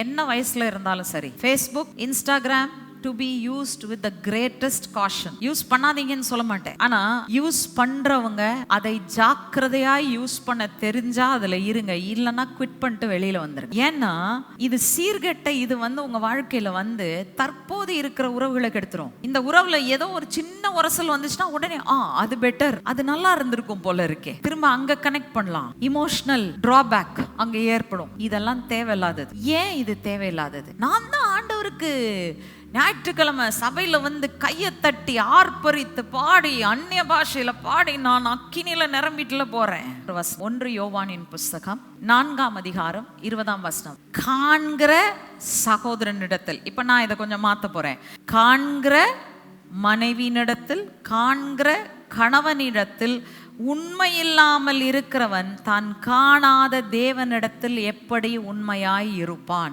என்ன வயசுல இருந்தாலும் சரி, Facebook, Instagram to be used with the greatest caution. Use பண்ணாதீங்கன்னு சொல்ல மாட்டேன், ஆனா யூஸ் பண்றவங்க அதை ஜாக்கிரதையா யூஸ் பண்ண தெரிஞ்சா அதுல இருங்க, இல்லைன்னா குவிட் பண்ணிட்டு வெளியில வந்துருங்க. ஏன்னா இது சீர்கெட்ட இது உங்க வாழ்க்கையில தற்போது இருக்கிற உறவுகளை கெடுத்துரும். இந்த உறவுல ஏதோ ஒரு சின்ன உரசல் வந்துச்சுன்னா உடனே அது பெட்டர், அது நல்லா இருந்திருக்கும் போல இருக்கே, திரும்ப அங்க கனெக்ட் பண்ணலாம். இமோஷனல் டிராபேக் அங்க ஏற்படும். இதெல்லாம் தேவையில்லாதது. ஏன் இது தேவையில்லாதது? நான் தான் ஆண்டவருக்கு ஞாயிற்றுக்கிழமை சபையில கையை தட்டி ஆர்ப்பரித்து பாடி அந்நிய பாஷையில பாடி நான் அக்கினியில நிரம்பிட்டுல போறேன். 1 யோவானின் புஸ்தகம் 4ஆம் அதிகாரம் 20ஆம் வசனம். காண்கிற சகோதரனிடத்தில், இப்ப நான் இதை கொஞ்சம் மாத்த போறேன். காண்கிற மனைவியினிடத்தில், காண்கிற கணவனிடத்தில் உண்மையில்லாமல் இருக்கிறவன் தான் காணாத தேவனிடத்தில் எப்படி உண்மையாய் இருப்பான்?